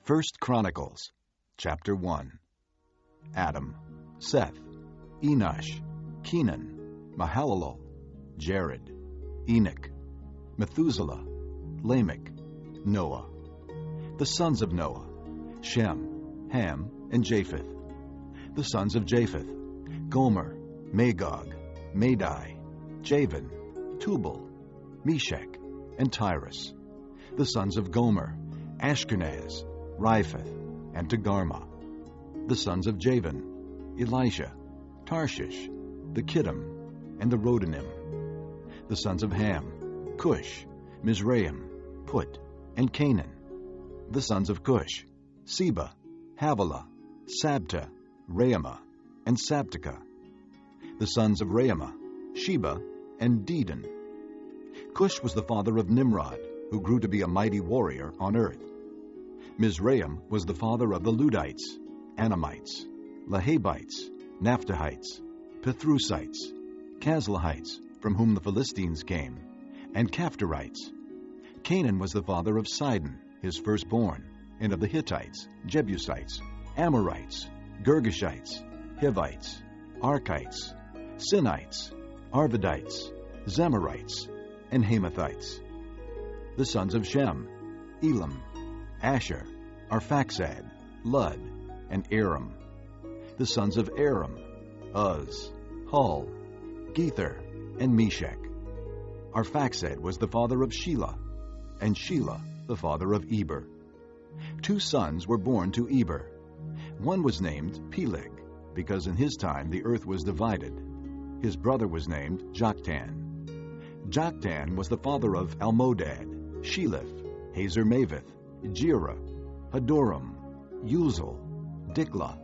First Chronicles, chapter 1. Adam, Seth, Enosh, Kenan, Mahalalel, Jared, Enoch, Methuselah, Lamech, Noah. The sons of Noah, Shem, Ham, and Japheth. The sons of Japheth, Gomer, Magog, Madai, Javan, Tubal, Meshach, and Tyrus. The sons of Gomer, Ashkenaz, Riphath, and Togarmah. The sons of Javan, Elisha, Tarshish, the Kittim, and the Rodanim. The sons of Ham, Cush, Mizraim, Put, and Canaan. The sons of Cush, Seba, Havilah, Sabta, Raamah, and Sabteka. The sons of Raamah, Sheba, and Dedan. Cush was the father of Nimrod, who grew to be a mighty warrior on earth. Mizraim was the father of the Ludites, Anamites, Lahabites, Naphtuhites, Petrusites, Casluhites, from whom the Philistines came, and Caphtorites. Canaan was the father of Sidon, his firstborn, and of the Hittites, Jebusites, Amorites, Girgashites, Hivites, Archites, Sinites, Arvadites, Zemarites, and Hamathites. The sons of Shem, Elam, Asher, Arphaxad, Lud, and Aram. The sons of Aram, Uz, Hul, Gether, and Meshach. Arphaxad was the father of Shelah, and Shelah the father of Eber. Two sons were born to Eber. One was named Peleg, because in his time the earth was divided. His brother was named Joktan. Joktan was the father of Almodad, Sheleph, Hazarmaveth, Jerah, Hadoram, Uzal, Diklah,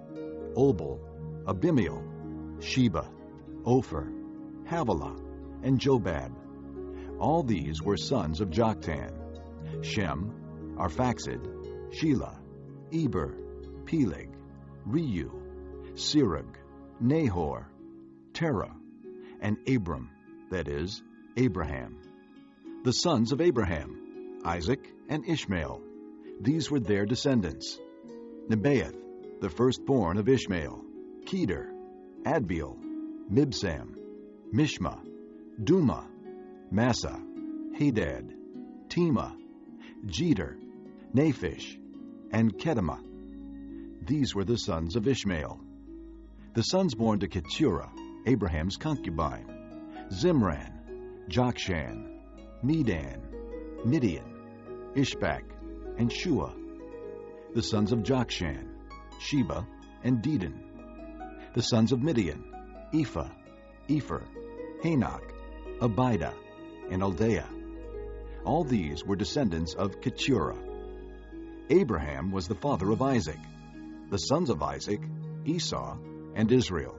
Obal, Abimael, Sheba, Ophir, Havilah, and Jobab. All these were sons of Joktan: Shem, Arphaxad, Shelah, Eber, Peleg, Reu, Serug, Nahor, Terah, and Abram, that is, Abraham. The sons of Abraham, Isaac and Ishmael. These were their descendants: Nebaioth, the firstborn of Ishmael, Kedar, Adbeel, Mibsam, Mishma, Duma, Massa, Hadad, Tema, Jeter, Naphish, and Kedemah. These were the sons of Ishmael. The sons born to Keturah, Abraham's concubine: Zimran, Jokshan, Medan, Midian, Ishbak, and Shua. The sons of Jokshan, Sheba, and Dedan. The sons of Midian: Ephah, Epher, Hanok, Abida, and Aldea. All these were descendants of Keturah. Abraham was the father of Isaac. The sons of Isaac: Esau and Israel.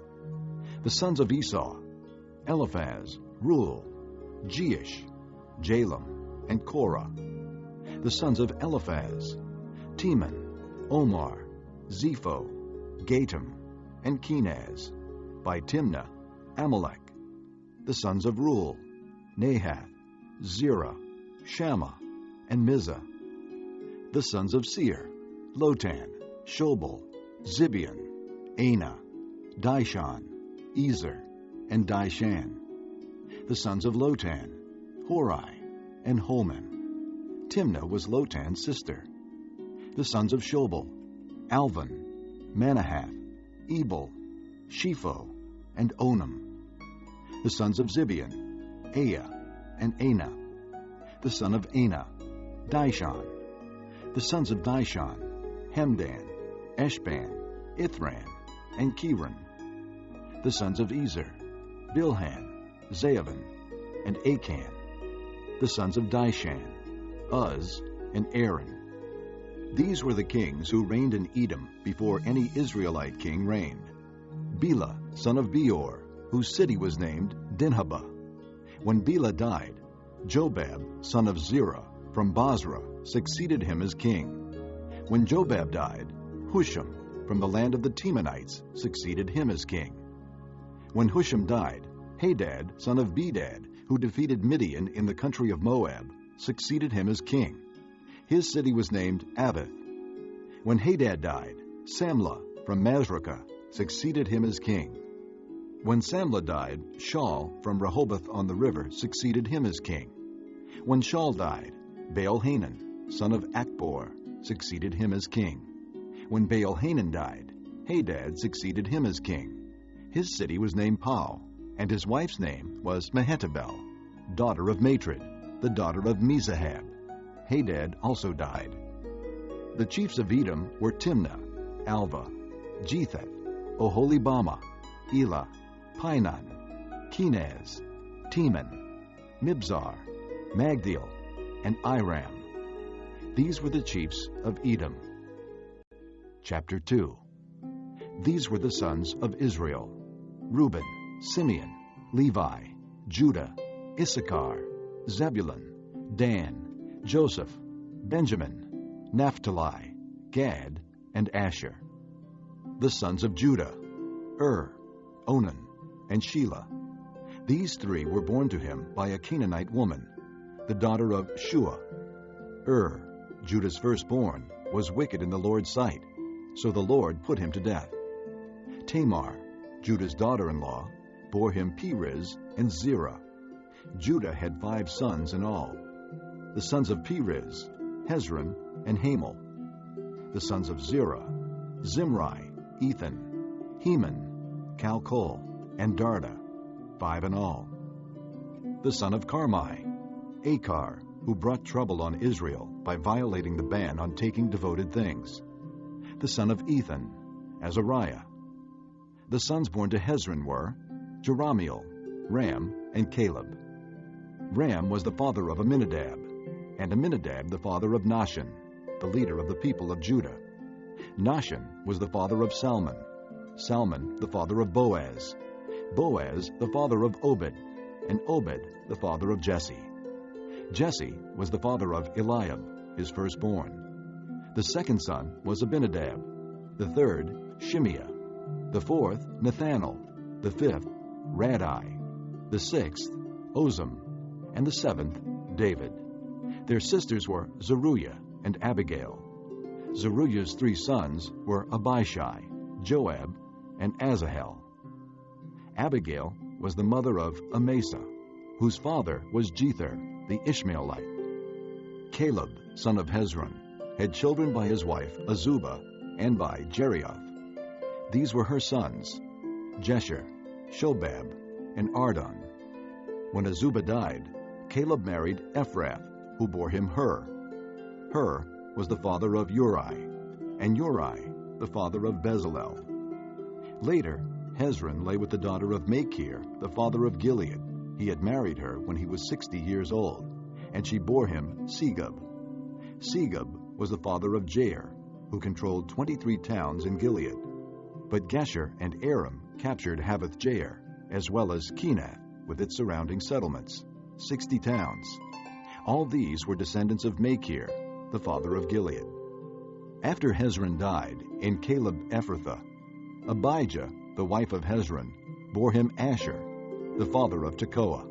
The sons of Esau: Eliphaz, Reuel, Jeush, Jalem, and Korah. The sons of Eliphaz: Teman, Omar, Zepho, Gatam, and Kenaz, by Timnah, Amalek. The sons of Reuel: Nahath, Zerah, Shammah, and Mizah. The sons of Seir: Lotan, Shobal, Zibeon, Anah, Dishon, Ezer, and Dishan. The sons of Lotan: Hori, and Holman. Timnah was Lotan's sister. The sons of Shobal: Alvan, Manahath, Ebal, Shepho, and Onam. The sons of Zibeon: Aya, and Anah. The son of Anah: Dishon. The sons of Dishon: Hemdan, Eshban, Ithran, and Kiran. The sons of Ezer: Bilhan, Zaavan, and Achan. The sons of Dishan: Uz, and Aaron. These were the kings who reigned in Edom before any Israelite king reigned: Bela, son of Beor, whose city was named Dinhabah. When Bela died, Jobab, son of Zerah, from Basra, succeeded him as king. When Jobab died, Husham, from the land of the Temanites, succeeded him as king. When Husham died, Hadad, son of Bedad, who defeated Midian in the country of Moab, succeeded him as king. His city was named Avith. When Hadad died, Samlah from Masrekah succeeded him as king. When Samlah died, Shaul from Rehoboth on the river succeeded him as king. When Shaul died, Baal-Hanan, son of Achbor, succeeded him as king. When Baal-Hanan died, Hadad succeeded him as king. His city was named Pau, and his wife's name was Mehetabel, daughter of Matred, the daughter of Mezahab. Hadad also died. The chiefs of Edom were Timnah, Alva, Jetheth, Oholibamah, Elah, Pinon, Kenaz, Teman, Mibzar, Magdiel, and Iram. These were the chiefs of Edom. Chapter 2. These were the sons of Israel: Reuben, Simeon, Levi, Judah, Issachar, Zebulun, Dan, Joseph, Benjamin, Naphtali, Gad, and Asher. The sons of Judah: Onan, and Shelah. These three were born to him by a Canaanite woman, the daughter of Shua. Judah's firstborn, was wicked in the Lord's sight, so the Lord put him to death. Tamar, Judah's daughter-in-law, bore him Perez and Zerah. Judah had 5 sons in all. The sons of Perez: Hezron and Hamel. The sons of Zerah: Zimri, Ethan, Heman, Calcol, and Darda, 5 in all. The son of Carmi: Achar, who brought trouble on Israel by violating the ban on taking devoted things. The son of Ethan: Azariah. The sons born to Hezron were Jerahmeel, Ram, and Caleb. Ram was the father of Amminadab, and Amminadab the father of Nahshon, the leader of the people of Judah. Nahshon was the father of Salmon, Salmon the father of Boaz, Boaz the father of Obed, and Obed the father of Jesse. Jesse was the father of Eliab, his firstborn. The second son was Abinadab, the third Shimeah, the fourth Nathanael, the fifth Radai, the sixth Ozem, and the seventh David. Their sisters were Zeruiah and Abigail. Zeruiah's 3 sons were Abishai, Joab, and Asahel. Abigail was the mother of Amasa, whose father was Jether, the Ishmaelite. Caleb, son of Hezron, had children by his wife Azubah and by Jerioth. These were her sons: Jesher, Shobab, and Ardon. When Azubah died, Caleb married Ephrath, who bore him Hur. Hur was the father of Uri, and Uri the father of Bezalel. Later, Hezron lay with the daughter of Machir, the father of Gilead. He had married her when he was 60 years old, and she bore him Segub. Segub was the father of Jair, who controlled 23 towns in Gilead. But Gesher and Aram captured Havoth-Jair, as well as Kenath with its surrounding settlements, 60 towns. All these were descendants of Machir, the father of Gilead. After Hezron died in Caleb Ephrathah, Abijah, the wife of Hezron, bore him Asher, the father of Tekoa.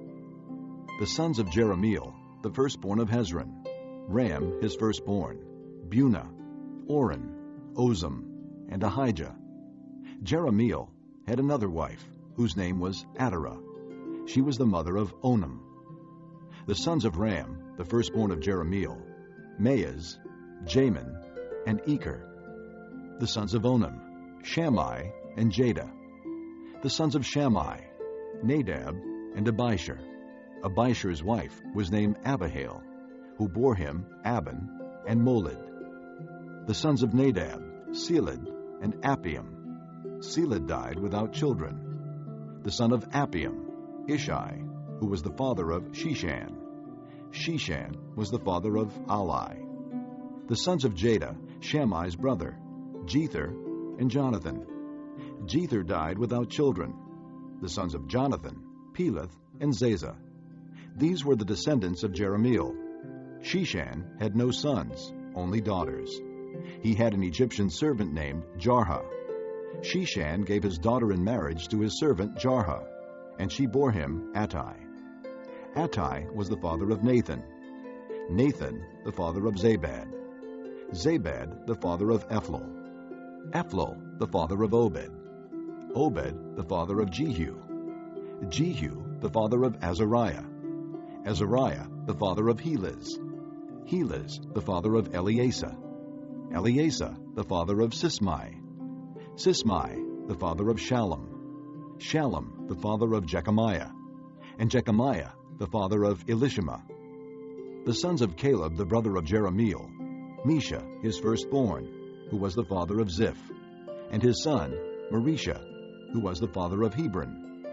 The sons of Jerahmeel, the firstborn of Hezron: Ram his firstborn, Bunah, Oren, Ozem, and Ahijah. Jerahmeel had another wife, whose name was Adarah. She was the mother of Onam. The sons of Ram, the firstborn of Jerahmeel: Maaz, Jamin, and Eker. The sons of Onam: Shammai and Jada. The sons of Shammai: Nadab and Abishur. Abishur's wife was named Abihail, who bore him Abin and Molid. The sons of Nadab: Seled and Appium. Seled died without children. The son of Appium: Ishai, who was the father of Sheshan. Sheshan was the father of Ali. The sons of Jada: Shammai's brother, Jether and Jonathan. Jether died without children. The sons of Jonathan: Peleth and Zazah. These were the descendants of Jerahmeel. Sheshan had no sons, only daughters. He had an Egyptian servant named Jarha. Sheshan gave his daughter in marriage to his servant Jarha, and she bore him Attai. Attai was the father of Nathan. Nathan the father of Zabad. Zabad the father of Ephlal, Ephlal the father of Obed, Obed the father of Jehu, Jehu the father of Azariah, Azariah the father of Helez, Helez the father of Eleasa, Eleasa the father of Sismai, Sismai the father of Shallum, Shallum the father of Jechamiah, and Jechamiah the father of Elishama. The sons of Caleb the brother of Jerahmeel, Mesha his firstborn, who was the father of Ziph, and his son Marisha, who was the father of Hebron.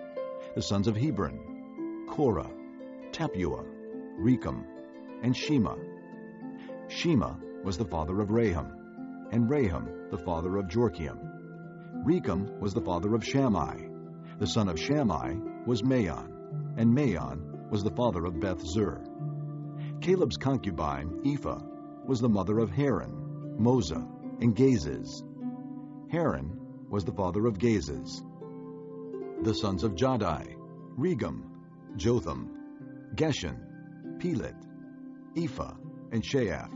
The sons of Hebron, Korah, Tapua, Rechem, and Shema. Shema was the father of Raham, and Raham the father of Jorkiam. Rechem was the father of Shammai. The son of Shammai was Maon, and Maon was the father of Beth-zur. Caleb's concubine, Ephah, was the mother of Haran, Moza, and Gazez. Haran was the father of Gazez. The sons of Jahdai, Regem, Jotham, Geshan, Pelet, Ephah, and Sheaph.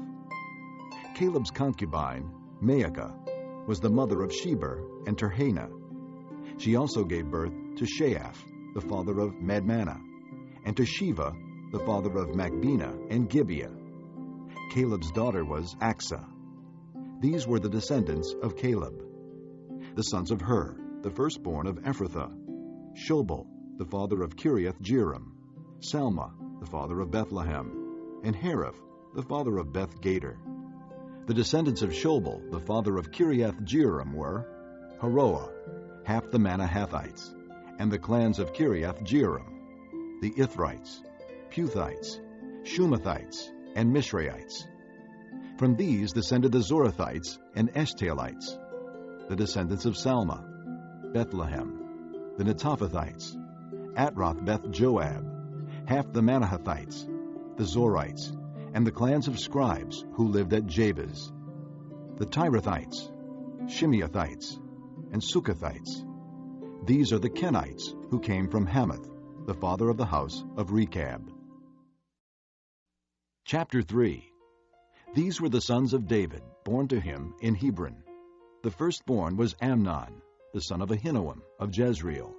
Caleb's concubine, Maacah, was the mother of Sheber and Terhana. She also gave birth to Sheaph, the father of Madmannah, and to Sheva, the father of Macbena and Gibeah. Caleb's daughter was Aksah. These were the descendants of Caleb. The sons of Hur, the firstborn of Ephrathah, Shobal, the father of Kiriath-jearim, Salma, the father of Bethlehem, and Hariph, the father of Beth-gader. The descendants of Shobal, the father of Kiriath-jearim, were Haroah, half the Manahathites, and the clans of Kiriath-jearim, the Ithrites, Puthites, Shumathites, and Mishraites. From these descended the Zorathites and Eshtalites, the descendants of Salma, Bethlehem, the Netophathites, Atroth Beth-joab, half the Manahathites, the Zorites, and the clans of scribes who lived at Jabez, the Tirathites, Shimeathites, and Sukathites. These are the Kenites who came from Hamath, the father of the house of Rechab. Chapter 3. These were the sons of David, born to him in Hebron. The firstborn was Amnon, the son of Ahinoam of Jezreel.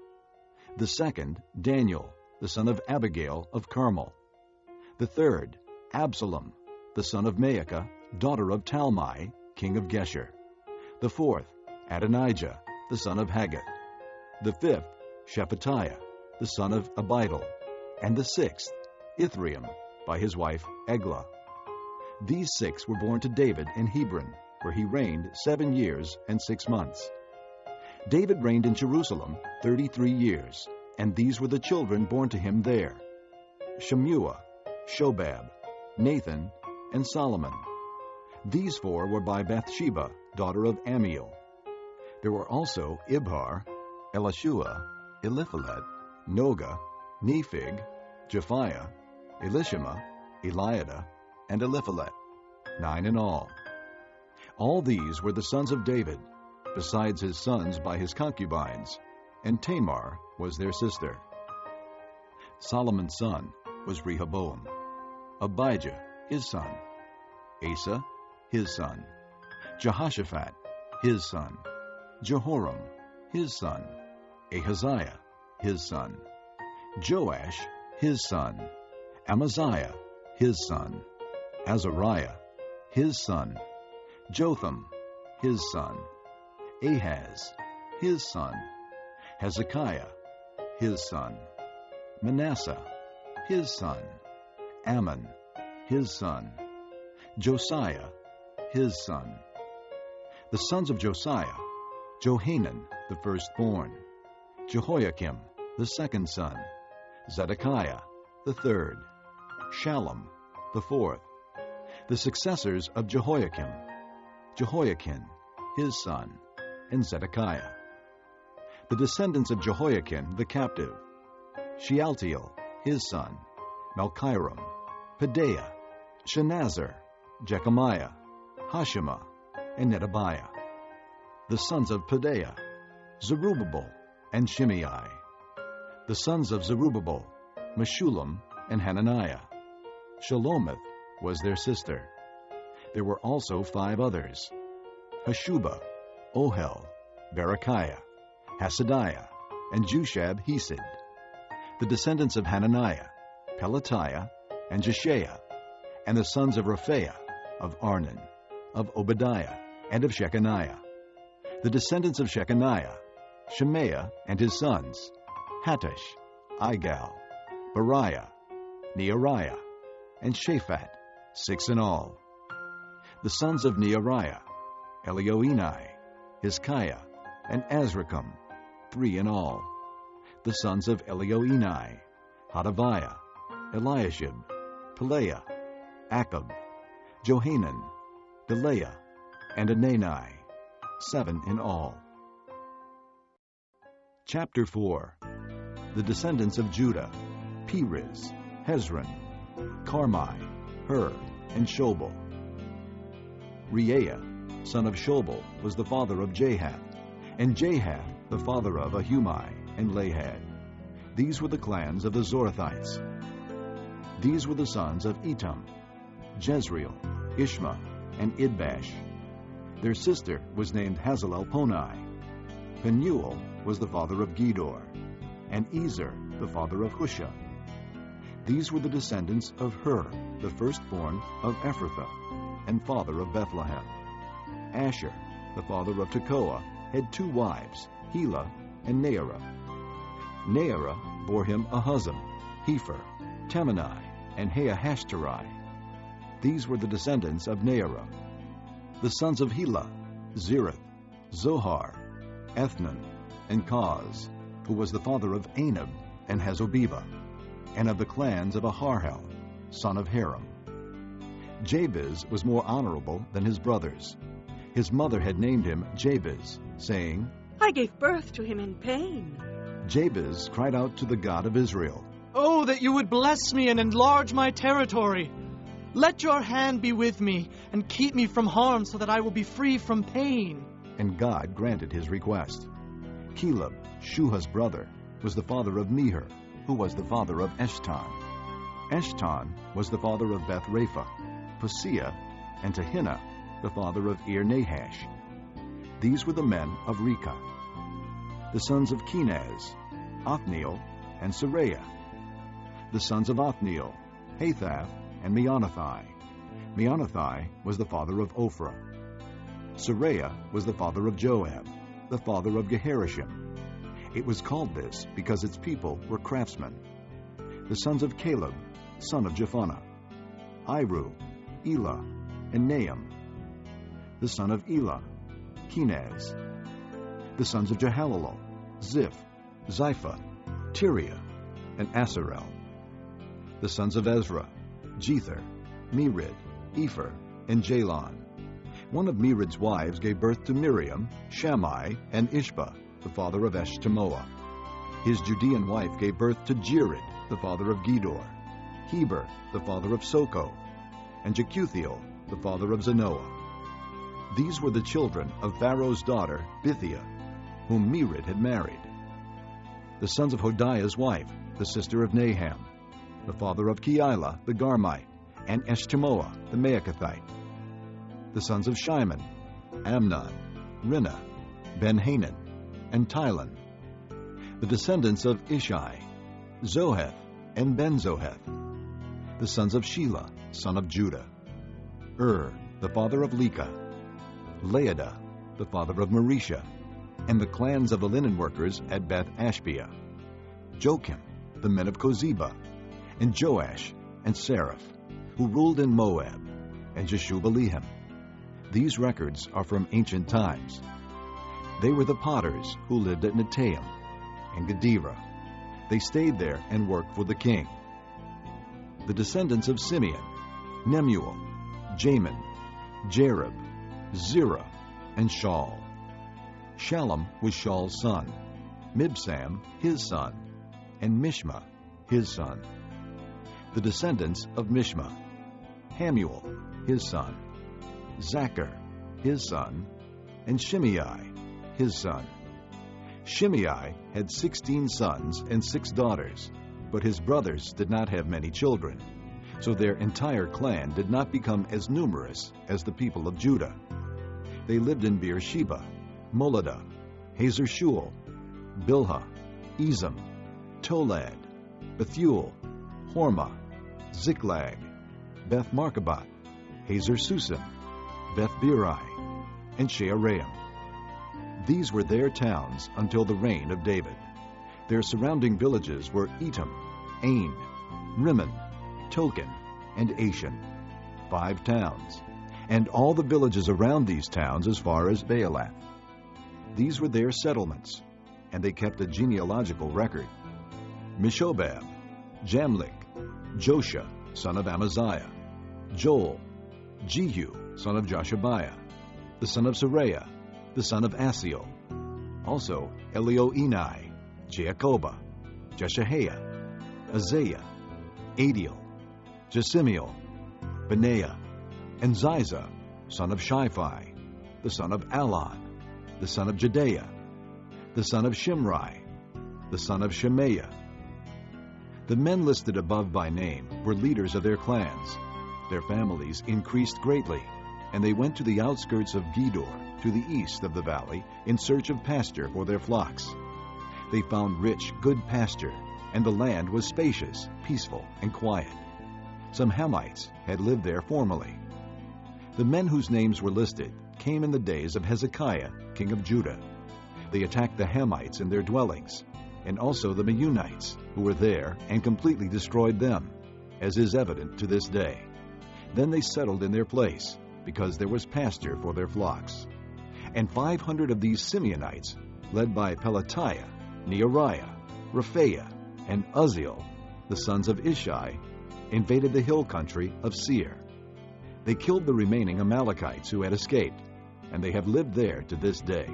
The second, Daniel, the son of Abigail of Carmel. The third, Absalom, the son of Maacah, daughter of Talmai, king of Geshur. The fourth, Adonijah, the son of Haggith. The fifth, Shephatiah, the son of Abidal. And the sixth, Ithream, by his wife Eglah. These six were born to David in Hebron, where he reigned 7 years and 6 months. David reigned in Jerusalem 33 years, and these were the children born to him there: Shemuah, Shobab, Nathan, and Solomon. These 4 were by Bathsheba, daughter of Amiel. There were also Ibhar, Elishua, Eliphalet, Noga, Nephig, Japhiah, Elishama, Eliada, and Eliphalet, 9 in all. All these were the sons of David, besides his sons by his concubines, and Tamar was their sister. Solomon's son was Rehoboam, Abijah his son, Asa his son, Jehoshaphat his son, Jehoram his son, Ahaziah his son, Joash his son, Amaziah his son, Azariah his son, Jotham his son, Ahaz his son, Hezekiah his son, Manasseh his son, Ammon his son, Josiah his son. The sons of Josiah: Johanan the firstborn, Jehoiakim the second son, Zedekiah the third, Shallum the fourth. The successors of Jehoiakim: Jehoiakim his son, and Zedekiah. The descendants of Jehoiakim the captive: Shealtiel his son, Malchiram, Pedaiah, Shenazar, Jechamiah, Hashema, and Nedabiah. The sons of Pedaiah: Zerubbabel and Shimei. The sons of Zerubbabel: Meshullam and Hananiah. Shelomith was their sister. There were also 5 others: Hashubah, Ohel, Berechiah, Hasadiah, and Jushab-Hesed. The descendants of Hananiah, Pelatiah, and Jeshaiah, and the sons of Rephaiah, of Arnan, of Obadiah, and of Shechaniah. The descendants of Shechaniah, Shemaiah and his sons, Hattush, Igal, Bariah, Neariah, and Shaphat, 6 in all. The sons of Neariah, Elioenai, Hizkiah, and Azrikam, 3 in all. The sons of Elioenai, Hodaviah, Eliashib, Pelaiah, Akab, Johanan, Delaiah, and Anani, 7 in all. Chapter 4. The descendants of Judah, Perez, Hezron, Carmi, Hur, and Shobal. Reaiah, son of Shobal, was the father of Jahath, and Jahath the father of Ahumai and Lahad. These were the clans of the Zorathites. These were the sons of Etam, Jezreel, Ishma, and Idbash. Their sister was named Hazelelponi. Penuel was the father of Gedor, and Ezer the father of Hushah. These were the descendants of Hur, the firstborn of Ephrathah, and father of Bethlehem. Asher, the father of Tekoa, had 2 wives, Helah and Naarah. Naarah bore him Ahuzam, Hepher, Temani, and Haahashtari. These were the descendants of Naarah. The sons of Helah, Zereth, Zohar, Ethnan, and Koz, who was the father of Anab and Hazobebah, and of the clans of Aharhel, son of Haram. Jabez was more honorable than his brothers. His mother had named him Jabez, saying, I gave birth to him in pain. Jabez cried out to the God of Israel, Oh, that you would bless me and enlarge my territory. Let your hand be with me and keep me from harm so that I will be free from pain. And God granted his request. Caleb, Shuhah's brother, was the father of Meher, who was the father of Eshton. Eshton was the father of Beth-Rapha, Paseah, and Tehinnah, the father of Ir-Nahash. These were the men of Rekah. The sons of Kenaz, Othniel, and Seraiah. The sons of Othniel, Hathath, and Meonothai. Meonothai was the father of Ophrah. Seraiah was the father of Joab, the father of Geharashim. It was called this because its people were craftsmen. The sons of Caleb, son of Jephunneh, Iru, Elah, and Nahum. The son of Elah, Kenaz. The sons of Jehalelel, Ziph, Ziphah, Tiria, and Asarel. The sons of Ezra, Jether, Merid, Epher, and Jalon. One of Merid's wives gave birth to Miriam, Shammai, and Ishbah, the father of Eshtemoa. His Judean wife gave birth to Jered, the father of Gedor, Heber, the father of Soko, and Jekuthiel, the father of Zanoah. These were the children of Pharaoh's daughter, Bithiah, whom Merid had married. The sons of Hodiah's wife, the sister of Naham, the father of Keilah the Garmite, and Eshtemoa the Maacathite. The sons of Shimon, Amnon, Rinnah, Ben-Hanan, and Tilon. The descendants of Ishai, Zoheth, and Ben-Zoheth. The sons of Shelah, son of Judah, the father of Leka, Laadah, the father of Marisha, and the clans of the linen workers at Beth-Ashbea, Jochim, the men of Kozeba, and Joash, and Seraph, who ruled in Moab, and Jeshub-Lehem. These records are from ancient times. They were the potters who lived at Netaim and Gederah. They stayed there and worked for the king. The descendants of Simeon, Nemuel, Jamin, Jareb, Zerah, and Shaul. Shallum was Shaul's son, Mibsam his son, and Mishma his son. The descendants of Mishma, Hamuel his son, Zachar his son, and Shimei his son. Shimei had 16 sons and 6 daughters, but his brothers did not have many children. so their entire clan did not become as numerous as the people of Judah. They lived in Beersheba, Moladah, Hazer Shul, Bilhah, Ezem, Tolad, Bethuel, Hormah, Ziklag, Beth Markabat, Hazer Susim, Beth Biri, and Shearaim. These were their towns until the reign of David. Their surrounding villages were Etam, Ain, Rimmon, Token, and Ashan, 5 towns, and all the villages around these towns as far as Baalath. These were their settlements, and they kept a genealogical record. Meshobab, Jamlik, Josha, son of Amaziah, Joel, Jehu, son of Joshabiah, the son of Seraiah, the son of Asiel, also Elioenai, Jacoba, Jeshahiah, Azariah, Adiel, Jesimiel, Benaiah, and Ziza, son of Shiphi, the son of Alon, the son of Jedaiah, the son of Shimri, the son of Shemaiah. The men listed above by name were leaders of their clans. Their families increased greatly, and they went to the outskirts of Gedor, to the east of the valley, in search of pasture for their flocks. They found rich, good pasture, and the land was spacious, peaceful, and quiet. Some Hamites had lived there formerly. The men whose names were listed came in the days of Hezekiah, king of Judah. They attacked the Hamites in their dwellings, and also the Meunites, who were there, and completely destroyed them, as is evident to this day. Then they settled in their place, because there was pasture for their flocks. And 500 of these Simeonites, led by Pelatiah, Neariah, Rephaiah, and Uzziel, the sons of Ishi, invaded the hill country of Seir. They killed the remaining Amalekites who had escaped, and they have lived there to this day.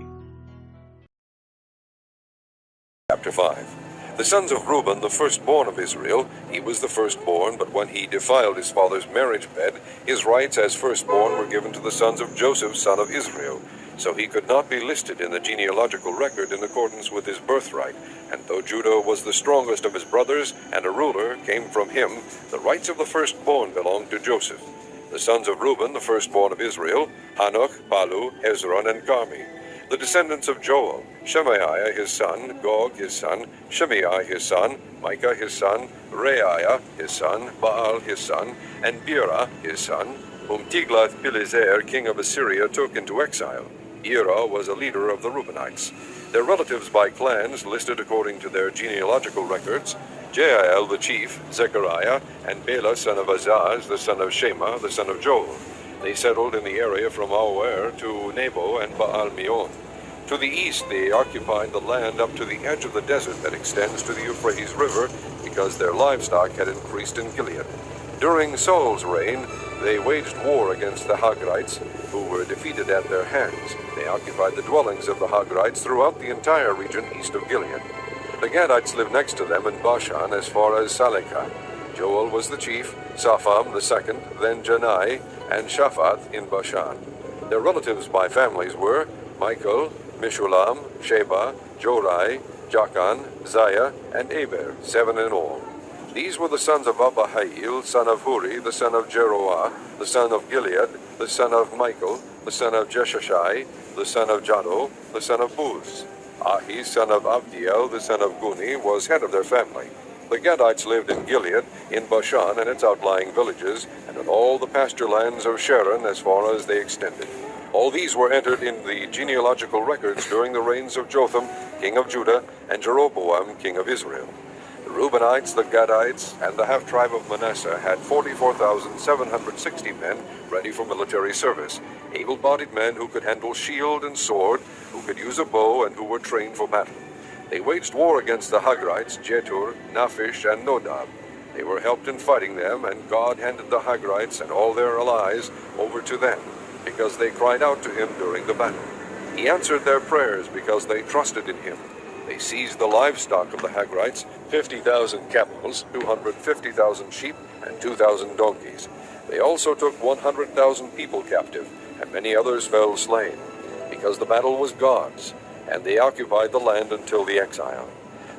Chapter 5. The sons of Reuben, the firstborn of Israel, he was the firstborn, but when he defiled his father's marriage bed, his rights as firstborn were given to the sons of Joseph, son of Israel. So he could not be listed in the genealogical record in accordance with his birthright. And though Judah was the strongest of his brothers, and a ruler came from him, the rights of the firstborn belonged to Joseph. The sons of Reuben, the firstborn of Israel, Hanoch, Palu, Hezron, and Carmi. The descendants of Joel, Shemaiah his son, Gog his son, Shimei his son, Micah his son, Reiah his son, Baal his son, and Beerah his son, whom Tiglath-Pileser, king of Assyria, took into exile. Beerah was a leader of the Reubenites. Their relatives by clans, listed according to their genealogical records: Jael the chief, Zechariah, and Bela son of Azaz, the son of Shema, the son of Joel. They settled in the area from Aroer to Nebo and Baal-Meon. To the east they occupied the land up to the edge of the desert that extends to the Euphrates River, because their livestock had increased in Gilead. During Saul's reign, they waged war against the Hagrites, who were defeated at their hands. They occupied the dwellings of the Hagrites throughout the entire region east of Gilead. The Gadites lived next to them in Bashan as far as Salekah. Joel was the chief, Sapham the second, then Janai, and Shaphath in Bashan. Their relatives by families were Michael, Meshulam, Sheba, Jorai, Jachan, Zaiah, and Eber, 7 in all. These were the sons of Abihail, son of Huri, the son of Jeroah, the son of Gilead, the son of Michael, the son of Jeshashai, the son of Jado, the son of Buz. Ahi, son of Abdiel, the son of Guni, was head of their family. The Gadites lived in Gilead, in Bashan and its outlying villages, and in all the pasture lands of Sharon as far as they extended. All these were entered in the genealogical records during the reigns of Jotham, king of Judah, and Jeroboam, king of Israel. The Reubenites, the Gadites, and the half-tribe of Manasseh had 44,760 men ready for military service, able-bodied men who could handle shield and sword, who could use a bow, and who were trained for battle. They waged war against the Hagrites, Jetur, Naphish, and Nodab. They were helped in fighting them, and God handed the Hagrites and all their allies over to them, because they cried out to him during the battle. He answered their prayers because they trusted in him. They seized the livestock of the Hagrites, 50,000 camels, 250,000 sheep, and 2,000 donkeys. They also took 100,000 people captive, and many others fell slain, because the battle was God's, and they occupied the land until the exile.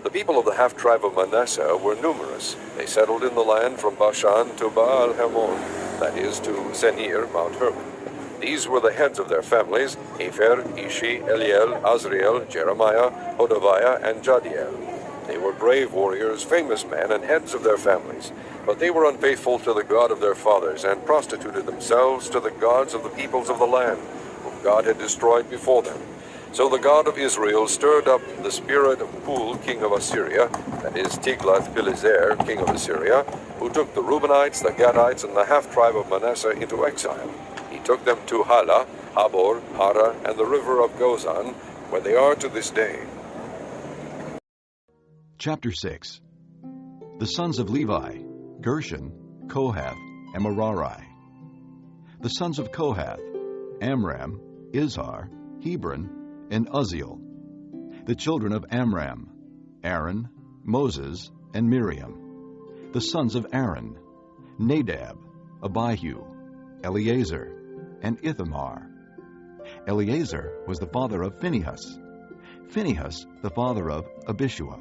The people of the half-tribe of Manasseh were numerous. They settled in the land from Bashan to Baal-Hermon, that is, to Senir, Mount Hermon. These were the heads of their families: Epher, Ishi, Eliel, Azriel, Jeremiah, Hodaviah, and Jadiel. They were brave warriors, famous men, and heads of their families. But they were unfaithful to the God of their fathers, and prostituted themselves to the gods of the peoples of the land, whom God had destroyed before them. So the God of Israel stirred up the spirit of Pul, king of Assyria, that is, Tiglath-Pileser, king of Assyria, who took the Reubenites, the Gadites, and the half-tribe of Manasseh into exile. He took them to Hala, Habor, Hara, and the river of Gozan, where they are to this day. Chapter 6. The sons of Levi: Gershon, Kohath, and Merari. The sons of Kohath: Amram, Izhar, Hebron, and Uzziel. The children of Amram: Aaron, Moses, and Miriam. The sons of Aaron: Nadab, Abihu, Eleazar, and Ithamar. Eleazar was the father of Phinehas. Phinehas the father of Abishua.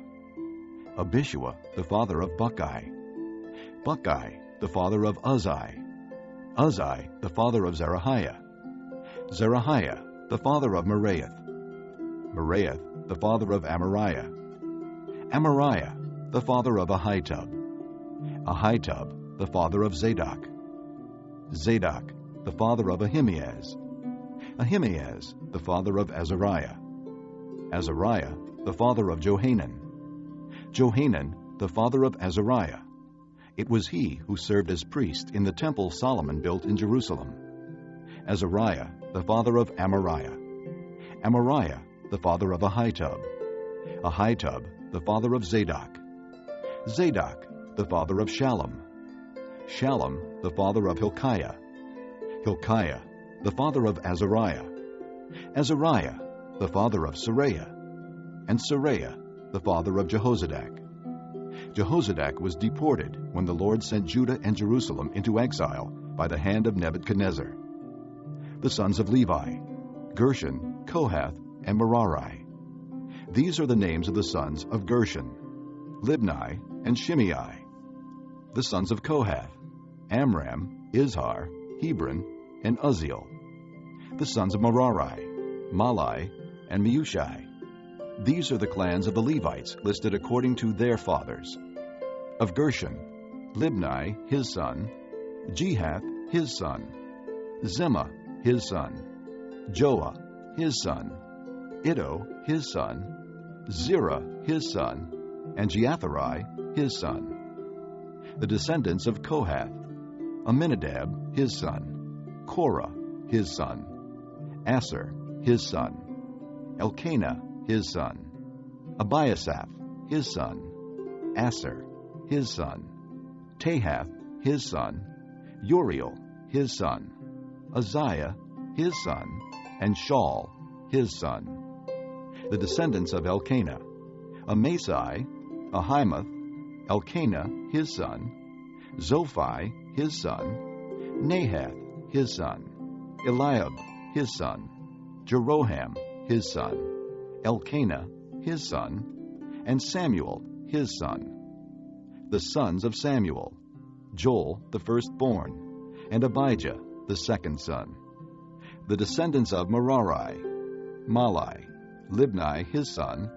Abishua the father of Buckai. Buckai the father of Uzzi. Uzzi the father of Zerahiah. Zerahiah the father of Meraioth. Meraioth the father of Amariah. Amariah the father of Ahitub. Ahitub the father of Zadok. Zadok the father of Ahimaaz. Ahimaaz the father of Azariah. Azariah the father of Johanan. Johanan the father of Azariah. It was he who served as priest in the temple Solomon built in Jerusalem. Azariah the father of Amariah. Amariah the father of Ahitub. Ahitub the father of Zadok. Zadok the father of Shallum. Shallum the father of Hilkiah. Hilkiah the father of Azariah. Azariah the father of Seraiah. And Seraiah the father of Jehozadak. Jehozadak was deported when the Lord sent Judah and Jerusalem into exile by the hand of Nebuchadnezzar. The sons of Levi: Gershon, Kohath, and Merari. These are the names of the sons of Gershon: Libni and Shimei. The sons of Kohath: Amram, Izhar, Hebron, and Uzziel. The sons of Merari: Malai and Meushai. These are the clans of the Levites listed according to their fathers. Of Gershon: Libni his son, Jehath his son, Zimmah his son, Joah his son, Iddo his son, Zerah his son, and Jeatherai his son. The descendants of Kohath: Aminadab his son, Korah his son, Aser his son, Elkanah his son, Abiasaph his son, Aser his son, Tahath his son, Uriel his son, Uzziah his son, and Shaul his son. The descendants of Elkanah: Amasai, Ahimath, Elkanah his son, Zophai his son, Nahath his son, Eliab his son, Jeroham his son, Elkanah his son, and Samuel his son. The sons of Samuel: Joel the firstborn, and Abijah the second son. The descendants of Merari: Malai, Libni his son,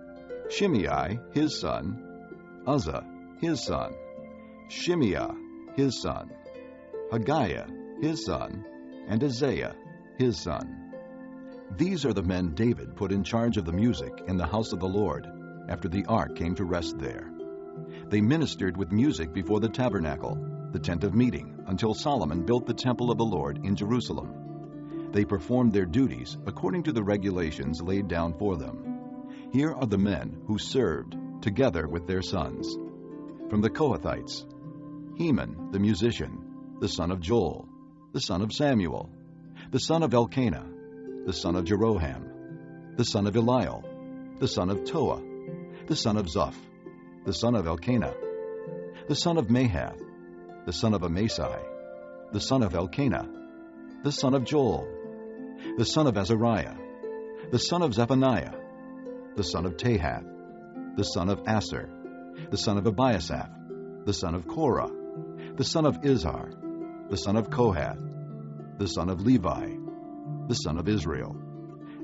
Shimei his son, Uzzah his son, Shimeah his son, Haggiah his son, and Isaiah his son. These are the men David put in charge of the music in the house of the Lord after the ark came to rest there. They ministered with music before the tabernacle, the tent of meeting, until Solomon built the temple of the Lord in Jerusalem. They performed their duties according to the regulations laid down for them. Here are the men who served, together with their sons. From the Kohathites: Heman the musician, the son of Joel, the son of Samuel, the son of Elkanah, the son of Jeroham, the son of Eliel, the son of Toah, the son of Zoph, the son of Elkanah, the son of Mahath, the son of Amasai, the son of Elkanah, the son of Joel, the son of Azariah, the son of Zephaniah, the son of Tahath, the son of Aser, the son of Abiasaph, the son of Korah, the son of Izhar, the son of Kohath, the son of Levi, the son of Israel,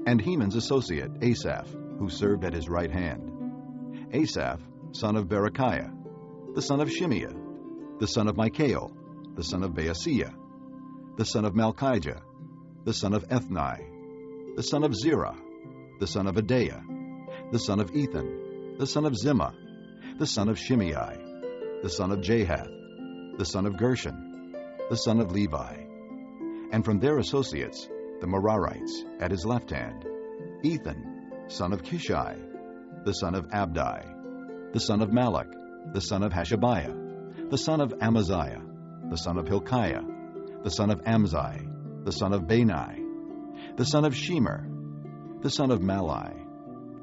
and Heman's associate Asaph, who served at his right hand. Asaph, son of Berechiah, the son of Shimeah, the son of Michael, the son of Baaseiah, the son of Malchijah, the son of Ethni, the son of Zerah, the son of Adaiah, the son of Ethan, the son of Zimmah, the son of Shimei, the son of Jahath, the son of Gershon, the son of Levi. And from their associates, the Merarites, at his left hand, Ethan, son of Kishai, the son of Abdi, the son of Malach, the son of Hashabiah, the son of Amaziah, the son of Hilkiah, the son of Amzi, the son of Bani, the son of Shemer, the son of Malai,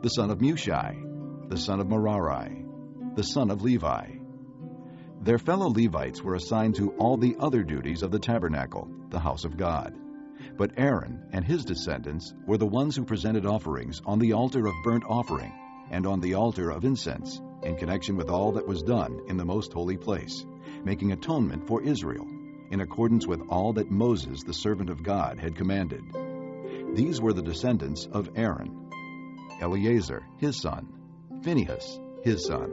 the son of Mushai, the son of Merari, the son of Levi. Their fellow Levites were assigned to all the other duties of the tabernacle, the house of God. But Aaron and his descendants were the ones who presented offerings on the altar of burnt offering and on the altar of incense in connection with all that was done in the most holy place, making atonement for Israel, in accordance with all that Moses, the servant of God, had commanded. These were the descendants of Aaron: Eleazar, his son; Phinehas, his son;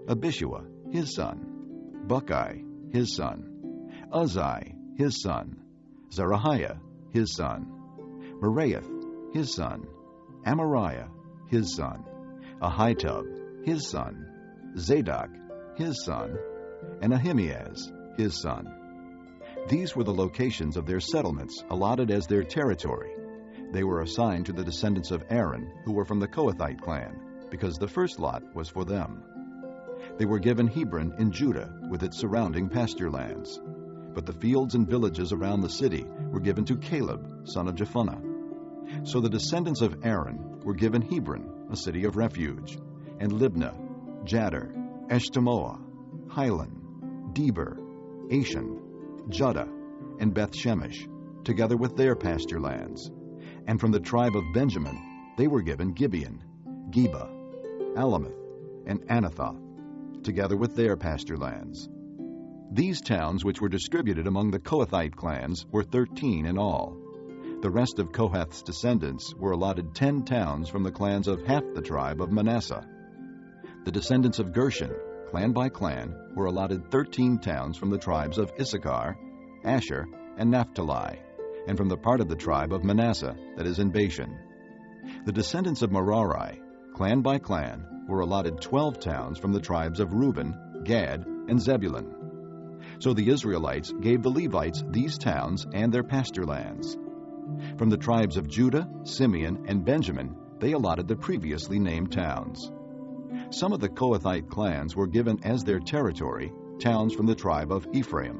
Abishua, his son; Buckai, his son; Uzzi, his son; Zerahiah, his son; Meraioth, his son; Amariah, his son; Ahitub, his son; Zadok, his son; and Ahimaaz, his son. These were the locations of their settlements allotted as their territory. They were assigned to the descendants of Aaron, who were from the Kohathite clan, because the first lot was for them. They were given Hebron in Judah with its surrounding pasture lands. But the fields and villages around the city were given to Caleb, son of Jephunneh. So the descendants of Aaron were given Hebron, a city of refuge, and Libnah, Jadar, Eshtemoa, Hilan, Deber, Ashan, Judah, and Beth Shemesh, together with their pasture lands. And from the tribe of Benjamin they were given Gibeon, Geba, Alameth, and Anathoth, together with their pasture lands. These towns, which were distributed among the Kohathite clans, were 13 in all. The rest of Kohath's descendants were allotted 10 towns from the clans of half the tribe of Manasseh. The descendants of Gershon, clan by clan, were allotted 13 towns from the tribes of Issachar, Asher, and Naphtali, and from the part of the tribe of Manasseh that is in Bashan. The descendants of Merari, clan by clan, were allotted 12 towns from the tribes of Reuben, Gad, and Zebulun. So the Israelites gave the Levites these towns and their pasture lands. From the tribes of Judah, Simeon, and Benjamin, they allotted the previously named towns. Some of the Kohathite clans were given as their territory towns from the tribe of Ephraim.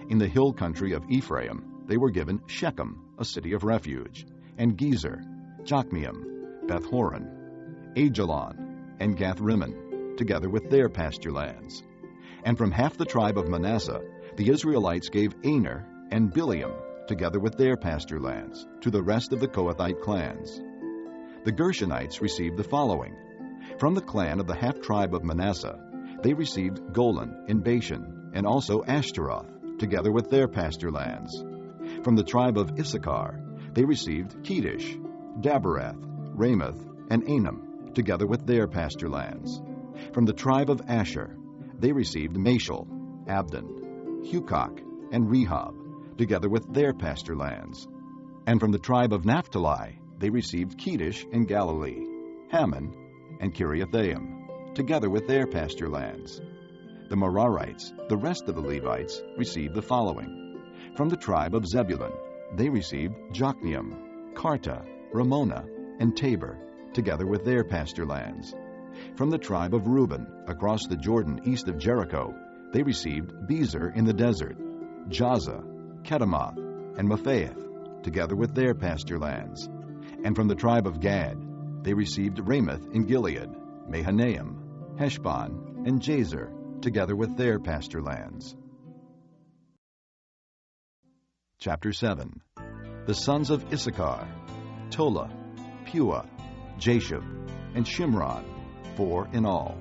In the hill country of Ephraim, they were given Shechem, a city of refuge, and Gezer, Jokmeam, Beth-horon, Ajalon, and Gath-rimmon, together with their pasture lands. And from half the tribe of Manasseh, the Israelites gave Aner and Bileam, together with their pasture lands, to the rest of the Kohathite clans. The Gershonites received the following. From the clan of the half-tribe of Manasseh, they received Golan in Bashan, and also Ashtaroth, together with their pasture lands. From the tribe of Issachar, they received Kedesh, Daberath, Ramoth, and Anam, together with their pasture lands. From the tribe of Asher, they received Mashal, Abdon, Hukok, and Rehob, together with their pasture lands. And from the tribe of Naphtali, they received Kedesh in Galilee, Hammon, and Kiriathaim, together with their pasture lands. The Merarites, the rest of the Levites, received the following. From the tribe of Zebulun, they received Jokneam, Karta, Ramona, and Tabor, together with their pasture lands. From the tribe of Reuben, across the Jordan east of Jericho, they received Bezer in the desert, Jazza, Kedemoth, and Mephaath, together with their pasture lands. And from the tribe of Gad, they received Ramoth in Gilead, Mahanaim, Heshbon, and Jazer, together with their pasture lands. Chapter 7. The sons of Issachar: Tola, Pua, Jashub, and Shimron, 4 in all.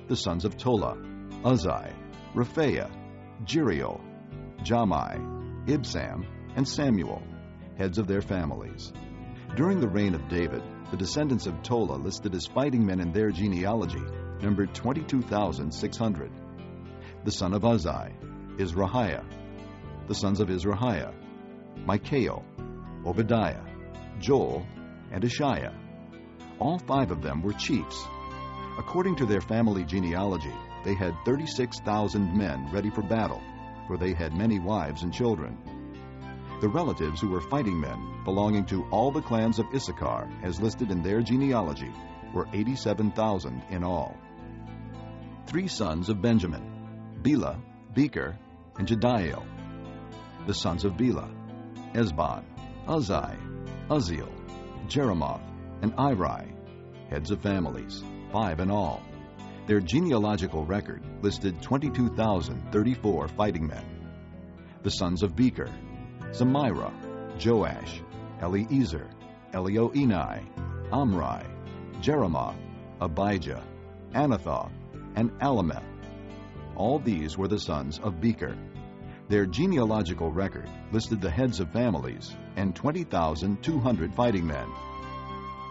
The sons of Tola, Uzai, Rephaiah, Jeriel, Jamai, Ibsam, and Samuel, heads of their families. During the reign of David, the descendants of Tola listed as fighting men in their genealogy numbered 22,600. The son of Uzai, Izrahiah. The sons of Izrahiah, Micaiah, Obadiah, Joel, and Ishiah. All 5 of them were chiefs. According to their family genealogy, they had 36,000 men ready for battle, for they had many wives and children. The relatives who were fighting men, belonging to all the clans of Issachar, as listed in their genealogy, were 87,000 in all. 3 sons of Benjamin, Bela, Becher, and Jediael. The sons of Bela, Esbon, Uzai, Uzziel, Jeremoth, and Iri, heads of families, 5 in all. Their genealogical record listed 22,034 fighting men. The sons of Becher, Zemira, Joash, Eliezer, Elioenai, Amri, Jeremoth, Abijah, Anathoth, and Alameth. All these were the sons of Becher. Their genealogical record listed the heads of families and 20,200 fighting men.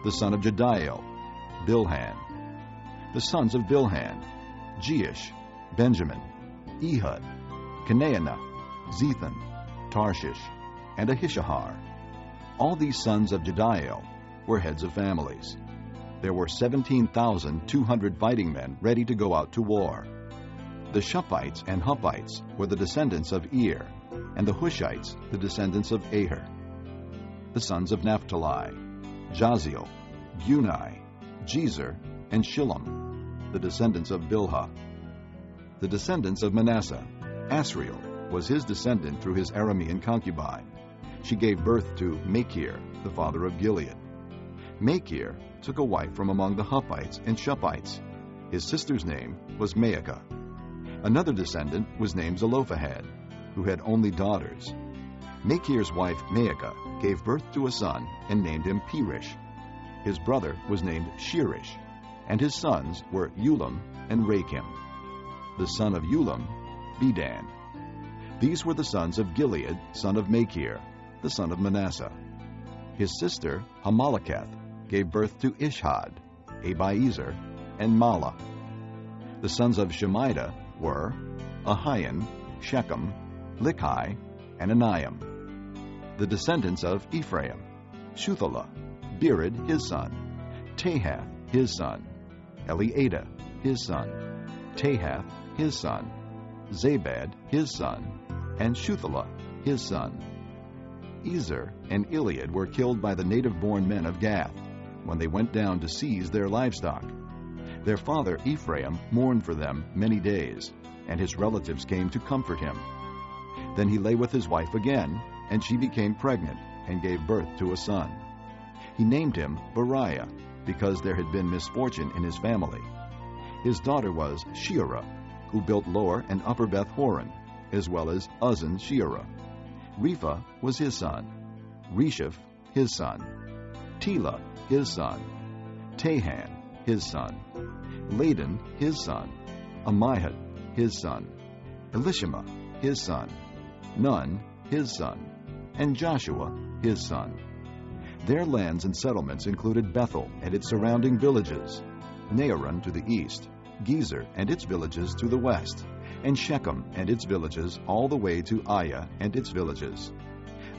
The son of Jediael, Bilhan. The sons of Bilhan, Jeish, Benjamin, Ehud, Kenaanah, Zethan, Tarshish, and Ahishahar. All these sons of Jediael were heads of families. There were 17,200 fighting men ready to go out to war. The Shuphites and Huppites were the descendants of Ir, and the Hushites the descendants of Aher. The sons of Naphtali, Jaziel, Guni, Jezer, and Shillem, the descendants of Bilhah. The descendants of Manasseh, Asriel was his descendant through his Aramean concubine. She gave birth to Machir, the father of Gilead. Machir took a wife from among the Huppites and Shuphites. His sister's name was Maacah. Another descendant was named Zelophehad, who had only daughters. Machir's wife Maacah gave birth to a son and named him Perish. His brother was named Shirish, and his sons were Ulam and Rakim. The son of Ulam, Bedan. These were the sons of Gilead, son of Machir, the son of Manasseh. His sister, Hamaleketh, gave birth to Ishhad, Abiezer, and Mala. The sons of Shemida were Ahian, Shechem, Likhi, and Aniam. The descendants of Ephraim, Shuthelah, Bered his son, Tahath his son, Eliada his son, Tahath his son, Zabad his son, and Shuthelah his son. Ezer and Iliad were killed by the native-born men of Gath when they went down to seize their livestock. Their father Ephraim mourned for them many days, and his relatives came to comfort him. Then he lay with his wife again, and she became pregnant and gave birth to a son. He named him Beriah, because there had been misfortune in his family. His daughter was Shearah, who built Lower and Upper Beth Horon, as well as Uzzen Shearah. Repha was his son, Resheph his son, Tela his son, Tahan his son, Ladan his son, Ammihud his son, Elishama his son, Nun his son, and Joshua his son. Their lands and settlements included Bethel and its surrounding villages, Naaran to the east, Gezer and its villages to the west, and Shechem and its villages all the way to Aiah and its villages.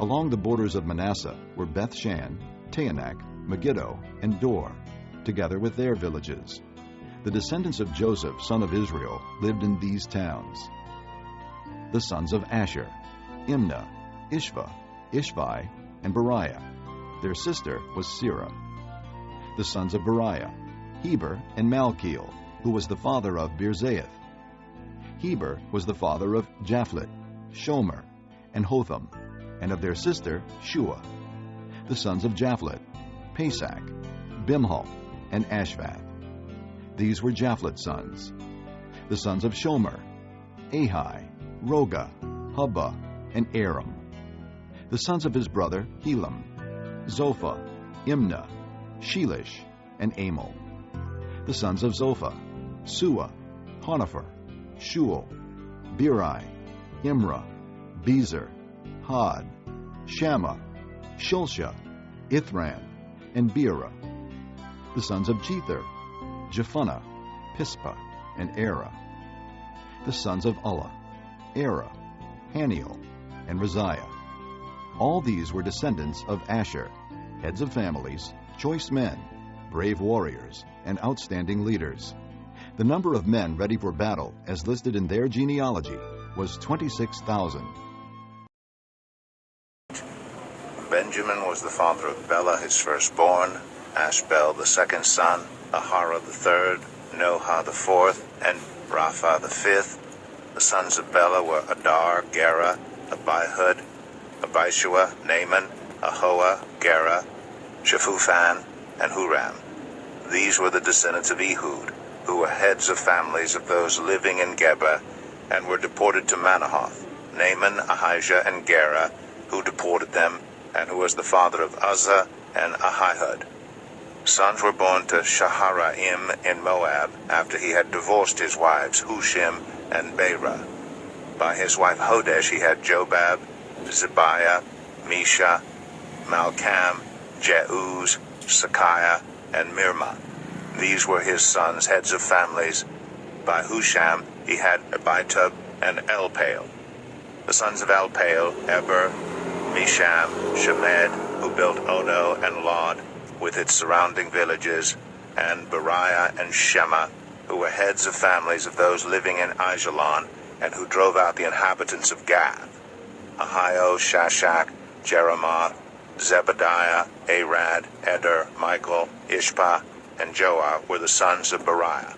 Along the borders of Manasseh were Beth-shan, Taanach, Megiddo, and Dor, together with their villages. The descendants of Joseph, son of Israel, lived in these towns. The sons of Asher, Imnah, Ishva, Ishvi, and Beriah. Their sister was Serah. The sons of Beriah, Heber and Malkiel, who was the father of Birzaith. Heber was the father of Japhlet, Shomer, and Hotham, and of their sister Shua. The sons of Japhlet, Pesach, Bimhal, and Ashvath. These were Japhlet's sons. The sons of Shomer, Ahi, Roga, Hubba, and Aram. The sons of his brother Helam, Zophah, Imnah, Shelish, and Amal. The sons of Zophah: Sua, Honifer, Shuel, Beri, Imrah, Bezer, Had, Shammah, Shulsha, Ithran, and Beerah. The sons of Jether: Jephunneh, Pispa, and Erah. The sons of Ulla: Erah, Haniel, and Raziah. All these were descendants of Asher, heads of families, choice men, brave warriors, and outstanding leaders. The number of men ready for battle, as listed in their genealogy, was 26,000. Benjamin was the father of Bela, his firstborn, Ashbel the second son, Ahara the third, Noha the fourth, and Rapha the fifth. The sons of Bela were Adar, Gera, Abihud, Abishua, Naaman, Ahoa, Gera, Shephufan, and Huram. These were the descendants of Ehud, who were heads of families of those living in Geba, and were deported to Manahath. Naaman, Ahijah, and Gera, who deported them, and who was the father of Uzzah and Ahihud. Sons were born to Shaharaim in Moab, after he had divorced his wives Hushim and Beerah. By his wife Hodesh he had Jobab, Zibiah, Misha, Malcham, Jeuz, Sakiah, and Mirma. These were his sons, heads of families. By Husham he had Abitub and Elpaal. The sons of Elpaal: Eber, Misham, Shemed, who built Ono and Lod, with its surrounding villages, and Beriah and Shema, who were heads of families of those living in Aijalon, and who drove out the inhabitants of Gath. Ahio, Shashak, Jeremoth, Zebediah, Arad, Eder, Michael, Ishpa, and Joah were the sons of Beriah.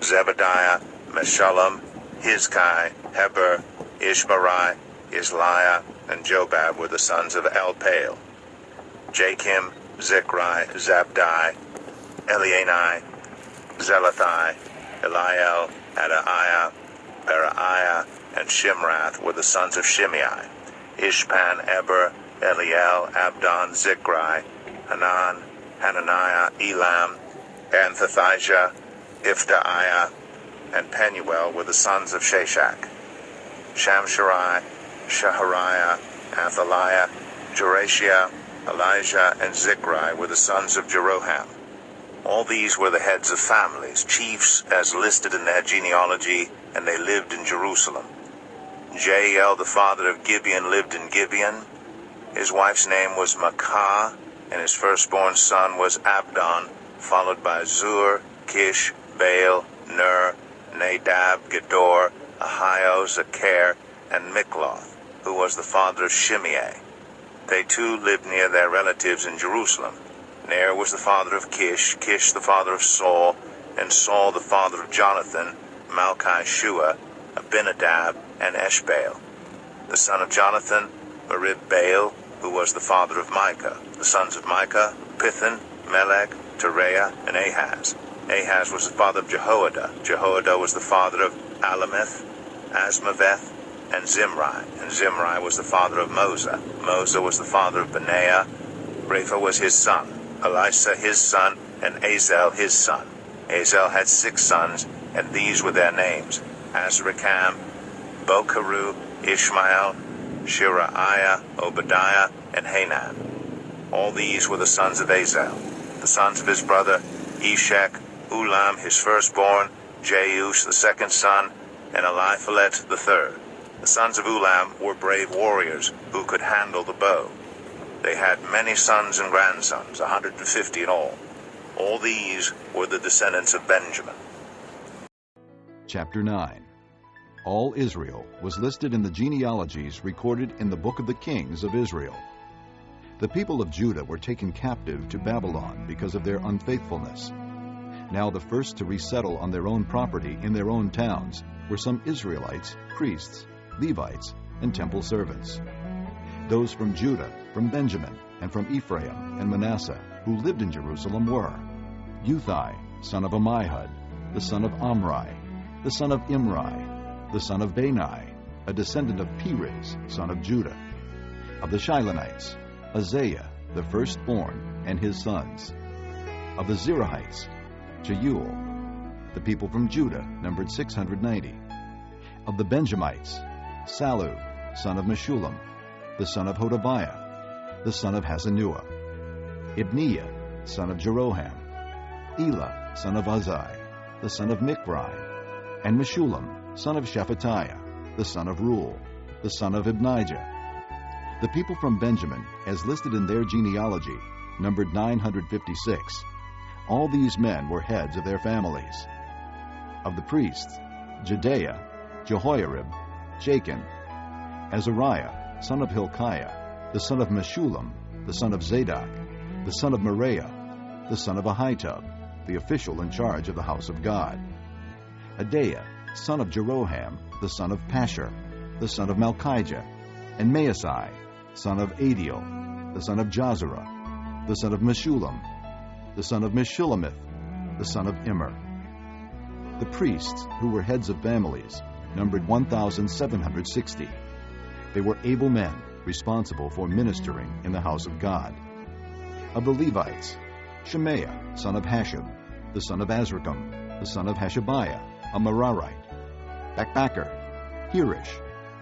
Zebediah, Meshullam, Hizkai, Heber, Ishmerai, Isliah, and Jobab were the sons of Elpaal. Jakim, Zichri, Zabdi, Elianai, Zelathai, Eliel, Adaiah, Beraiah, and Shimrath were the sons of Shimei. Ishpan, Eber, Eliel, Abdon, Zichri, Hanan, Hananiah, Elam, Anthothijah, Iphthaiah, and Penuel were the sons of Shashak. Shamsharai, Shahariah, Athaliah, Jerashia, Elijah, and Zichri were the sons of Jeroham. All these were the heads of families, chiefs as listed in their genealogy, and they lived in Jerusalem. Jael, the father of Gibeon, lived in Gibeon. His wife's name was Maacah, and his firstborn son was Abdon, followed by Zur, Kish, Baal, Ner, Nadab, Gedor, Ahio, Zechar, and Mikloth, who was the father of Shimei. They too lived near their relatives in Jerusalem. Ner was the father of Kish, Kish the father of Saul, and Saul the father of Jonathan, Malchi-Shua, Abinadab, and Eshbaal. The son of Jonathan, Merib-Baal, who was the father of Micah. The sons of Micah, Pithon, Melech, Tereah, and Ahaz. Ahaz was the father of Jehoiada. Jehoiada was the father of Alameth, Asmaveth, and Zimri. And Zimri was the father of Mosa. Mosa was the father of Benaiah. Rapha was his son, Elisa his son, and Azel his son. Azel had 6 sons, and these were their names: Azrikam, Bokeru, Ishmael, Shiraiah, Obadiah, and Hanan. All these were the sons of Azel. The sons of his brother Eshek: Ulam his firstborn, Jeush the second son, and Eliphalet the third. The sons of Ulam were brave warriors who could handle the bow. They had many sons and grandsons, 150 in all. All these were the descendants of Benjamin. Chapter 9. All Israel was listed in the genealogies recorded in the book of the kings of Israel. The people of Judah were taken captive to Babylon because of their unfaithfulness. Now the first to resettle on their own property in their own towns were some Israelites, priests, Levites, and temple servants. Those from Judah, from Benjamin, and from Ephraim and Manasseh, who lived in Jerusalem, were Uthai, son of Ammihud, the son of Omri, the son of Imri, the son of Bani, a descendant of Perez, son of Judah. Of the Shilonites, Azariah, the firstborn, and his sons. Of the Zerahites, Jeuel. The people from Judah numbered 690. Of the Benjamites, Salu, son of Meshullam, the son of Hodaviah, the son of Hazanuah. Ibniah, son of Jeroham. Elah, son of Uzai, the son of Mikri. And Meshullam, son of Shephatiah, the son of Ruel, the son of Ibnijah. The people from Benjamin, as listed in their genealogy, numbered 956. All these men were heads of their families. Of the priests, Jedaiah, Jehoiarib, Jachin, Azariah, son of Hilkiah, the son of Meshullam, the son of Zadok, the son of Moriah, the son of Ahitub, the official in charge of the house of God. Adaiah, son of Jeroham, the son of Pashur, the son of Malchijah, and Maasai, son of Adiel, the son of Jazerah, the son of Meshullam, the son of Meshullemith, the son of Immer. The priests, who were heads of families, numbered 1,760. They were able men responsible for ministering in the house of God. Of the Levites, Shemaiah, son of Hashab, the son of Azrikam, the son of Hashabiah, a Merarite. Bakbakkar, Hirish,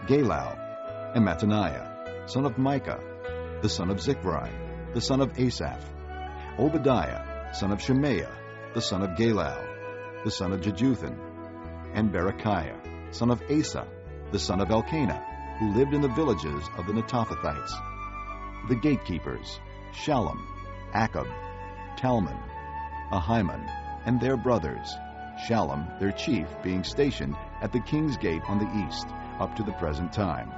Galal, and Mattaniah, son of Micah, the son of Zichri, the son of Asaph. Obadiah, son of Shemaiah, the son of Galal, the son of Jeduthun, and Berechiah, son of Asa, the son of Elkanah, who lived in the villages of the Netophathites. The gatekeepers, Shallum, Akab, Talmon, Ahiman, and their brothers, Shallum, their chief, being stationed at the king's gate on the east, up to the present time.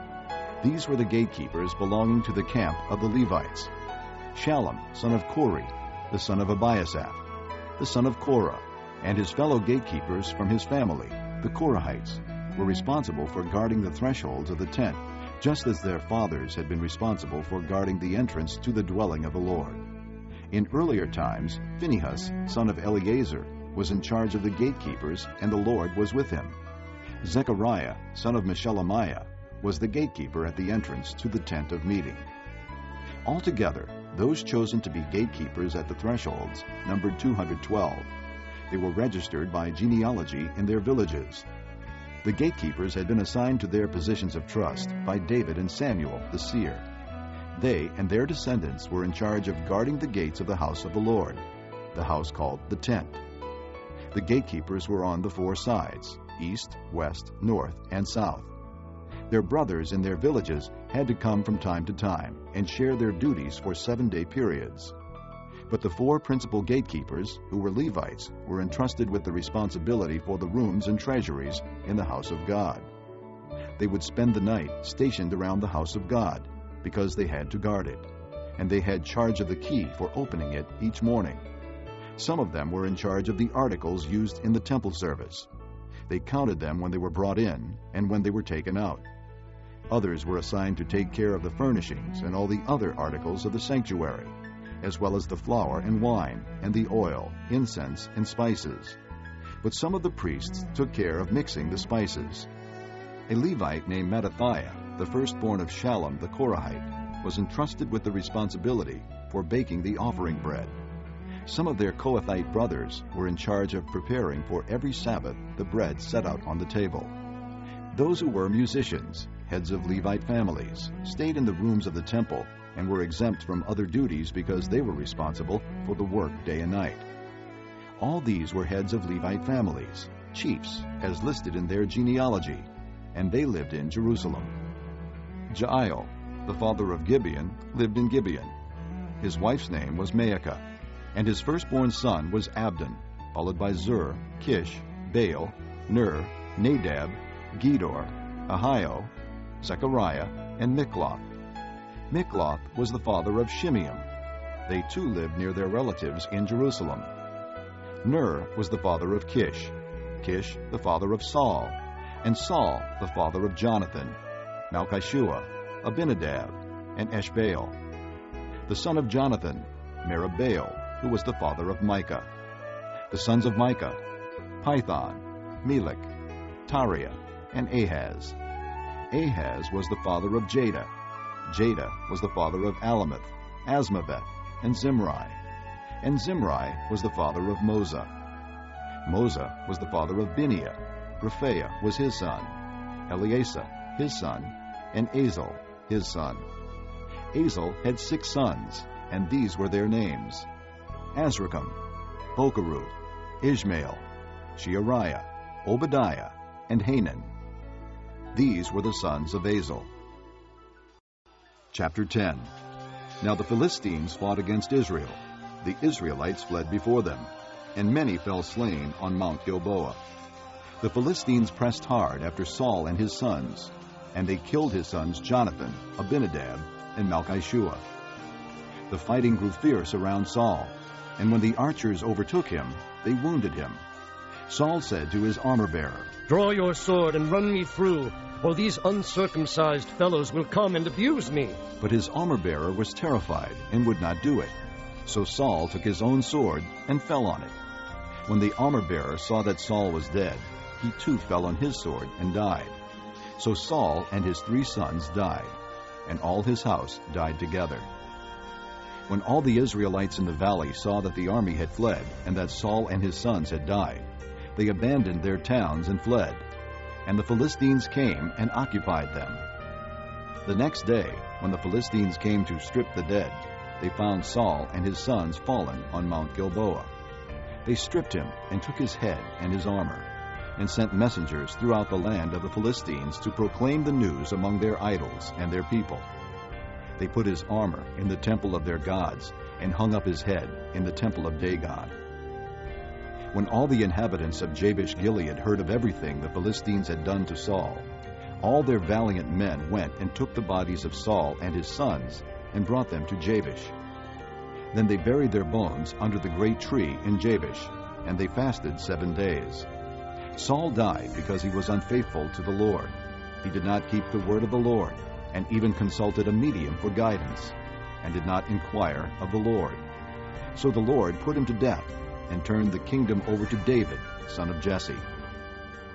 These were the gatekeepers belonging to the camp of the Levites. Shallum, son of Kori, the son of Abiasaph, the son of Korah, and his fellow gatekeepers from his family, the Korahites, were responsible for guarding the thresholds of the tent, just as their fathers had been responsible for guarding the entrance to the dwelling of the Lord. In earlier times, Phinehas, son of Eleazar, was in charge of the gatekeepers, and the Lord was with him. Zechariah, son of Meshelemiah, was the gatekeeper at the entrance to the tent of meeting. Altogether, those chosen to be gatekeepers at the thresholds numbered 212. They were registered by genealogy in their villages. The gatekeepers had been assigned to their positions of trust by David and Samuel, the seer. They and their descendants were in charge of guarding the gates of the house of the Lord, the house called the tent. The gatekeepers were on the four sides, east, west, north, and south. Their brothers in their villages had to come from time to time and share their duties for 7-day periods. But the four principal gatekeepers, who were Levites, were entrusted with the responsibility for the rooms and treasuries in the house of God. They would spend the night stationed around the house of God, because they had to guard it, and they had charge of the key for opening it each morning. Some of them were in charge of the articles used in the temple service. They counted them when they were brought in and when they were taken out. Others were assigned to take care of the furnishings and all the other articles of the sanctuary, as well as the flour and wine, and the oil, incense, and spices. But some of the priests took care of mixing the spices. A Levite named Mattathiah, the firstborn of Shallum the Korahite, was entrusted with the responsibility for baking the offering bread. Some of their Kohathite brothers were in charge of preparing for every Sabbath the bread set out on the table. Those who were musicians, heads of Levite families, stayed in the rooms of the temple and were exempt from other duties because they were responsible for the work day and night. All these were heads of Levite families, chiefs, as listed in their genealogy, and they lived in Jerusalem. Jael, the father of Gibeon, lived in Gibeon. His wife's name was Maacah, and his firstborn son was Abdon, followed by Zur, Kish, Baal, Ner, Nadab, Gedor, Ahio, Zechariah, and Mikloth. Mikloth was the father of Shimeam. They too lived near their relatives in Jerusalem. Ner was the father of Kish, Kish the father of Saul, and Saul the father of Jonathan, Malchishua, Abinadab, and Eshbaal. The son of Jonathan, Meribbaal, who was the father of Micah. The sons of Micah, Python, Melech, Tariah, and Ahaz. Ahaz was the father of Jada. Jada was the father of Alameth, Asmaveth, and Zimri. And Zimri was the father of Moza. Mosa was the father of Bineah. Rephaiah was his son. Eleasah his son, and Azel his son. Azel had 6 sons, and these were their names: Azrikam, Bokeru, Ishmael, Sheariah, Obadiah, and Hanan. These were the sons of Azel. Chapter 10. Now the Philistines fought against Israel. The Israelites fled before them, and many fell slain on Mount Gilboa. The Philistines pressed hard after Saul and his sons, and they killed his sons Jonathan, Abinadab, and Malchishua. The fighting grew fierce around Saul, and when the archers overtook him, they wounded him. Saul said to his armor-bearer, "Draw your sword and run me through, or these uncircumcised fellows will come and abuse me." But his armor-bearer was terrified and would not do it. So Saul took his own sword and fell on it. When the armor-bearer saw that Saul was dead, he too fell on his sword and died. So Saul and his 3 sons died, and all his house died together. When all the Israelites in the valley saw that the army had fled, and that Saul and his sons had died, they abandoned their towns and fled, and the Philistines came and occupied them. The next day, when the Philistines came to strip the dead, they found Saul and his sons fallen on Mount Gilboa. They stripped him and took his head and his armor, and sent messengers throughout the land of the Philistines to proclaim the news among their idols and their people. They put his armor in the temple of their gods, and hung up his head in the temple of Dagon. When all the inhabitants of Jabesh-Gilead heard of everything the Philistines had done to Saul, all their valiant men went and took the bodies of Saul and his sons and brought them to Jabesh. Then they buried their bones under the great tree in Jabesh, and they fasted 7 days. Saul died because he was unfaithful to the Lord. He did not keep the word of the Lord, and even consulted a medium for guidance, and did not inquire of the Lord. So the Lord put him to death, and turned the kingdom over to David, son of Jesse.